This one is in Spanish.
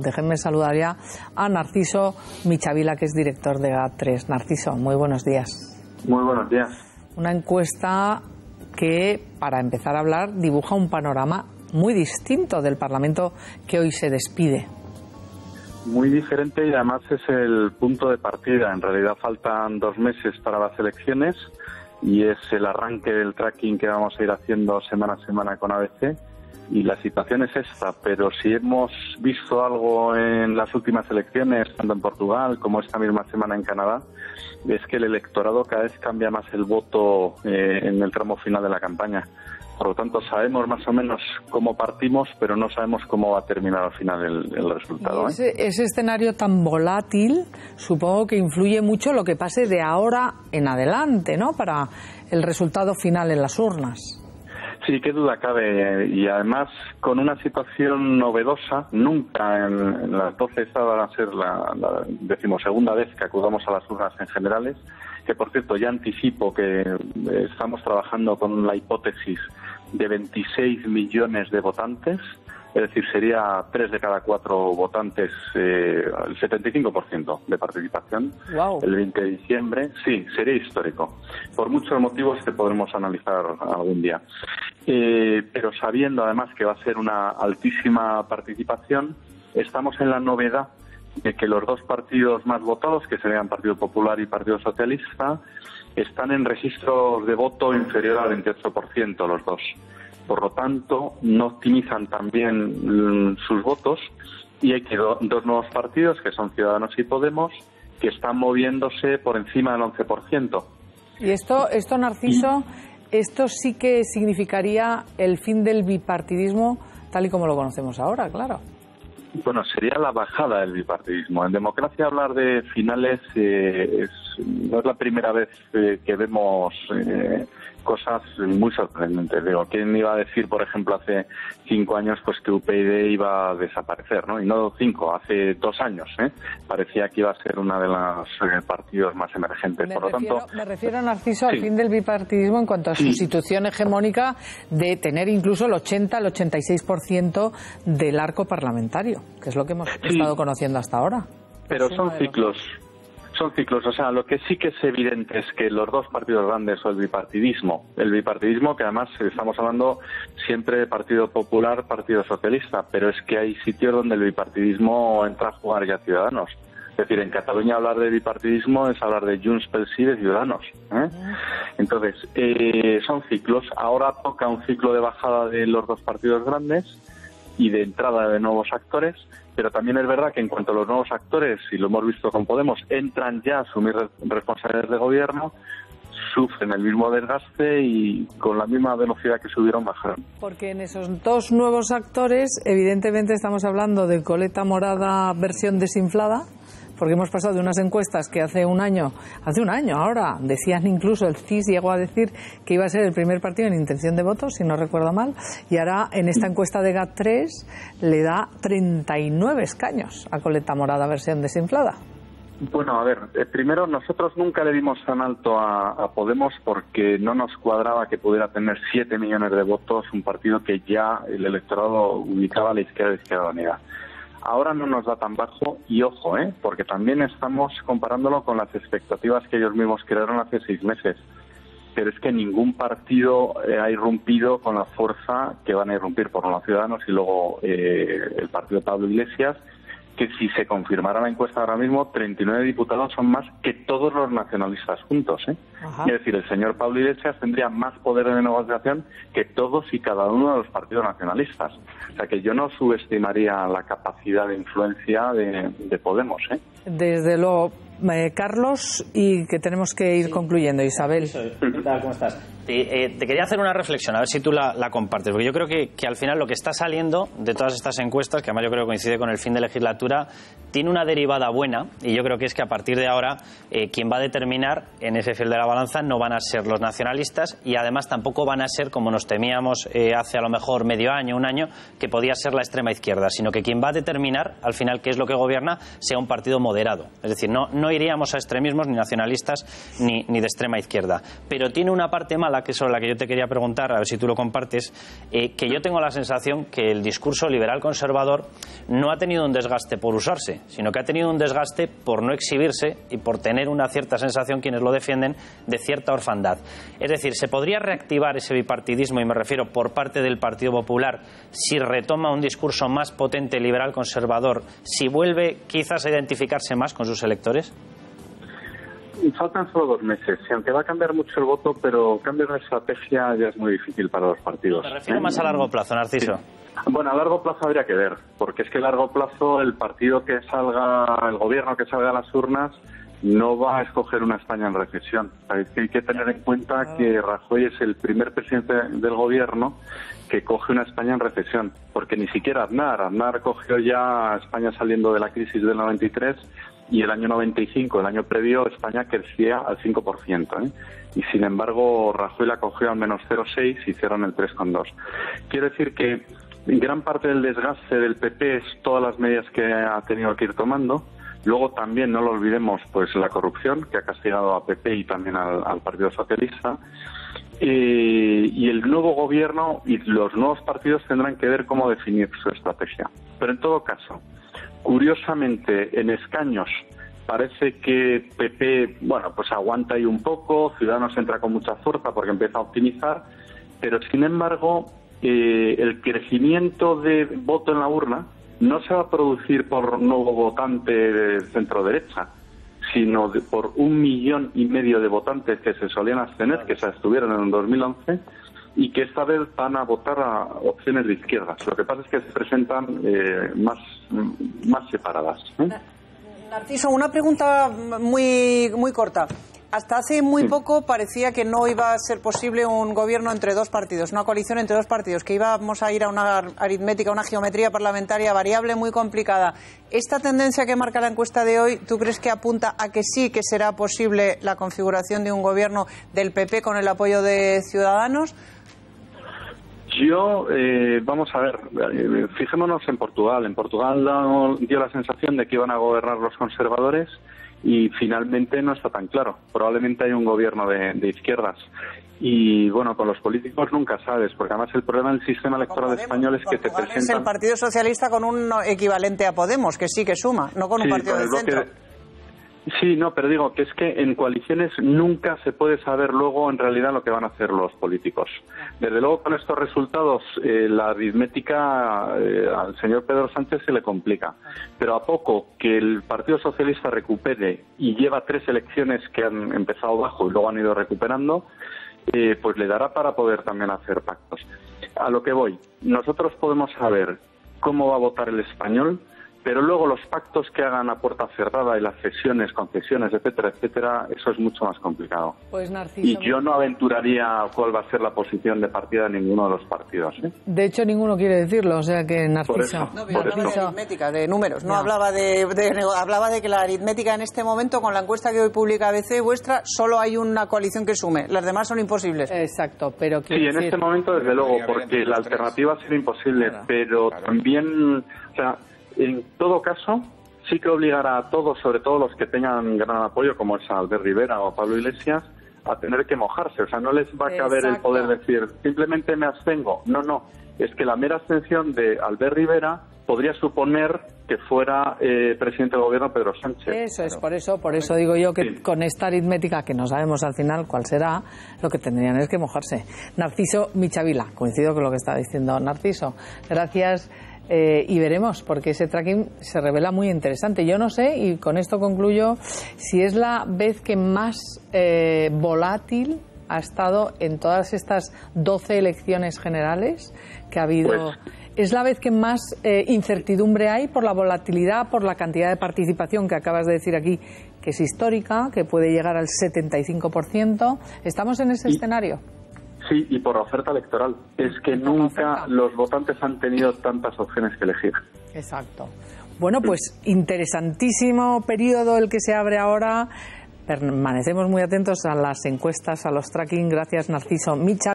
Déjenme saludar ya a Narciso Michavila, que es director de GAT3. Narciso, muy buenos días. Muy buenos días. Una encuesta que, para empezar a hablar, dibuja un panorama muy distinto del Parlamento que hoy se despide. Muy diferente, y además es el punto de partida. En realidad faltan 2 meses para las elecciones y es el arranque del tracking que vamos a ir haciendo semana a semana con ABC. Y la situación es esta, pero si hemos visto algo en las últimas elecciones, tanto en Portugal como esta misma semana en Canadá, es que el electorado cada vez cambia más el voto en el tramo final de la campaña. Por lo tanto, sabemos más o menos cómo partimos, pero no sabemos cómo va a terminar al final el resultado. Ese escenario tan volátil, supongo que influye mucho lo que pase de ahora en adelante, ¿no?, para el resultado final en las urnas. Sí, qué duda cabe, y además con una situación novedosa. Nunca en las 12 esta va a ser la 12ª vez que acudamos a las urnas en generales, que por cierto ya anticipo que estamos trabajando con la hipótesis de 26 millones de votantes, es decir, sería 3 de cada 4 votantes, el 75% de participación. Wow. El 20 de diciembre. Sí, sería histórico, por muchos motivos que podremos analizar algún día. Pero sabiendo además que va a ser una altísima participación, estamos en la novedad de que los 2 partidos más votados, que serían Partido Popular y Partido Socialista, están en registros de voto inferior al 28% los dos. Por lo tanto, no optimizan también sus votos, y hay 2 nuevos partidos, que son Ciudadanos y Podemos, que están moviéndose por encima del 11%. Y esto Narciso, esto sí que significaría el fin del bipartidismo tal y como lo conocemos ahora, claro. Bueno, sería la bajada del bipartidismo. En democracia hablar de finales no es la primera vez que vemos cosas muy sorprendentes. Digo, ¿quién iba a decir, por ejemplo, hace 5 años pues que UPyD iba a desaparecer, ¿no? Y no 5, hace 2 años, parecía que iba a ser una de los partidos más emergentes. Me refiero, Narciso, sí, al fin del bipartidismo en cuanto a su situación hegemónica de tener incluso el 80 al 86% del arco parlamentario, que es lo que hemos estado conociendo hasta ahora. Pero son ciclos. Son ciclos, o sea, lo que sí que es evidente es que los 2 partidos grandes, o el bipartidismo que además estamos hablando siempre de Partido Popular, Partido Socialista, pero es que hay sitios donde el bipartidismo entra a jugar ya Ciudadanos. Es decir, en Cataluña hablar de bipartidismo es hablar de Junts pel Sí, de Ciudadanos. Entonces, son ciclos. Ahora toca un ciclo de bajada de los 2 partidos grandes y de entrada de nuevos actores, pero también es verdad que en cuanto a los nuevos actores, y lo hemos visto con Podemos, entran ya a asumir responsabilidades de gobierno, sufren el mismo desgaste y con la misma velocidad que subieron, bajaron. Porque en esos 2 nuevos actores, evidentemente estamos hablando de coleta morada versión desinflada, porque hemos pasado de unas encuestas que hace un año ahora, decían incluso, el CIS llegó a decir que iba a ser el primer partido en intención de voto, si no recuerdo mal, y ahora en esta encuesta de GAT3 le da 39 escaños a coleta morada versión desinflada. Bueno, a ver, primero nosotros nunca le dimos tan alto a Podemos porque no nos cuadraba que pudiera tener 7 millones de votos, un partido que ya el electorado ubicaba a la Izquierda Unida. Ahora no nos da tan bajo, y ojo, porque también estamos comparándolo con las expectativas que ellos mismos crearon hace 6 meses. Pero es que ningún partido ha irrumpido con la fuerza que van a irrumpir por los Ciudadanos y luego el partido de Pablo Iglesias, que si se confirmara la encuesta ahora mismo, 39 diputados son más que todos los nacionalistas juntos. Es decir, el señor Pablo Iglesias tendría más poder de negociación que todos y cada uno de los partidos nacionalistas. O sea que yo no subestimaría la capacidad de influencia de Podemos. Desde luego. Carlos, y que tenemos que ir concluyendo. Isabel. ¿Qué tal? ¿Cómo estás? Te quería hacer una reflexión, a ver si tú la compartes, porque yo creo que al final lo que está saliendo de todas estas encuestas, que además yo creo que coincide con el fin de legislatura, tiene una derivada buena, y yo creo que es que a partir de ahora quien va a determinar en ese fiel de la balanza no van a ser los nacionalistas, y además tampoco van a ser, como nos temíamos hace a lo mejor medio año, un año, que podía ser la extrema izquierda, sino que quien va a determinar al final qué es lo que gobierna sea un partido moderado. Es decir, no iríamos a extremismos ni nacionalistas ni de extrema izquierda. Pero tiene una parte mala sobre la que yo te quería preguntar, a ver si tú lo compartes, que yo tengo la sensación que el discurso liberal conservador no ha tenido un desgaste por usarse, sino que ha tenido un desgaste por no exhibirse y por tener una cierta sensación, quienes lo defienden, de cierta orfandad. Es decir, ¿se podría reactivar ese bipartidismo, y me refiero por parte del Partido Popular, si retoma un discurso más potente liberal conservador, si vuelve quizás a identificarse más con sus electores? Faltan solo 2 meses, y aunque va a cambiar mucho el voto, pero cambiar de estrategia ya es muy difícil para los partidos. Me refiero más a largo plazo, Narciso. Sí. Bueno, a largo plazo habría que ver, porque es que a largo plazo el partido que salga, el gobierno que salga a las urnas, no va a escoger una España en recesión. Hay que tener en cuenta que Rajoy es el primer presidente del gobierno que coge una España en recesión, porque ni siquiera Aznar cogió ya a España saliendo de la crisis del 93, y el año 95, el año previo, España crecía al 5%, y sin embargo Rajoy la cogió al menos 0,6 y hicieron el 3,2. Quiero decir que gran parte del desgaste del PP es todas las medidas que ha tenido que ir tomando. Luego también, no lo olvidemos, pues la corrupción, que ha castigado a PP y también al Partido Socialista. Y el nuevo gobierno y los nuevos partidos tendrán que ver cómo definir su estrategia. Pero en todo caso, curiosamente, en escaños parece que PP, bueno, pues aguanta ahí un poco, Ciudadanos entra con mucha fuerza porque empieza a optimizar, pero sin embargo, el crecimiento de voto en la urna no se va a producir por nuevo votante de centro-derecha, sino por 1,5 millones de votantes que se solían abstener, que se abstuvieron en el 2011, y que esta vez van a votar a opciones de izquierdas. Lo que pasa es que se presentan más separadas. Narciso, una pregunta muy corta. Hasta hace muy poco parecía que no iba a ser posible un gobierno entre 2 partidos, una coalición entre 2 partidos, que íbamos a ir a una aritmética, una geometría parlamentaria variable muy complicada. ¿Esta tendencia que marca la encuesta de hoy, tú crees que apunta a que sí que será posible la configuración de un gobierno del PP con el apoyo de Ciudadanos? Yo, vamos a ver, fijémonos en Portugal. En Portugal dio la sensación de que iban a gobernar los conservadores y finalmente no está tan claro. Probablemente hay un gobierno de izquierdas. Y bueno, con los políticos nunca sabes, porque además el problema del sistema electoral español es que te presentan... Es el Partido Socialista con un equivalente a Podemos, que sí que suma, no con un partido del centro. Sí, no, pero digo que es que en coaliciones nunca se puede saber luego en realidad lo que van a hacer los políticos. Desde luego con estos resultados la aritmética al señor Pedro Sánchez se le complica, pero a poco que el Partido Socialista recupere, y lleva 3 elecciones que han empezado bajo y luego han ido recuperando, pues le dará para poder también hacer pactos. A lo que voy, nosotros podemos saber cómo va a votar el español, pero luego los pactos que hagan a puerta cerrada y las cesiones, concesiones, etcétera, etcétera, eso es mucho más complicado. Pues Narciso, y yo no aventuraría cuál va a ser la posición de partida de ninguno de los partidos. De hecho, ninguno quiere decirlo, o sea que Narciso... No, pero hablaba de aritmética, de números, no hablaba hablaba de que la aritmética en este momento, con la encuesta que hoy publica ABC vuestra, solo hay una coalición que sume, las demás son imposibles. Exacto, pero... Sí, en este momento desde luego, porque la alternativa sería imposible, pero también, o sea, en todo caso, sí que obligará a todos, sobre todo los que tengan gran apoyo, como es Albert Rivera o Pablo Iglesias, a tener que mojarse. O sea, no les va a caber el poder decir, simplemente me abstengo. No. Es que la mera abstención de Albert Rivera podría suponer que fuera presidente del gobierno Pedro Sánchez. Eso es, por eso digo yo que con esta aritmética, que no sabemos al final cuál será, lo que tendrían es que mojarse. Narciso Michavila, coincido con lo que está diciendo Narciso. Gracias. Y veremos, porque ese tracking se revela muy interesante. Yo no sé, y con esto concluyo, si es la vez que más volátil ha estado en todas estas 12 elecciones generales que ha habido. Pues, ¿es la vez que más incertidumbre hay por la volatilidad, por la cantidad de participación que acabas de decir aquí, que es histórica, que puede llegar al 75%? ¿Estamos en ese escenario? Sí, y por la oferta electoral. Es que nunca los votantes han tenido tantas opciones que elegir. Exacto. Bueno, pues interesantísimo periodo el que se abre ahora. Permanecemos muy atentos a las encuestas, a los tracking. Gracias, Narciso Michavila.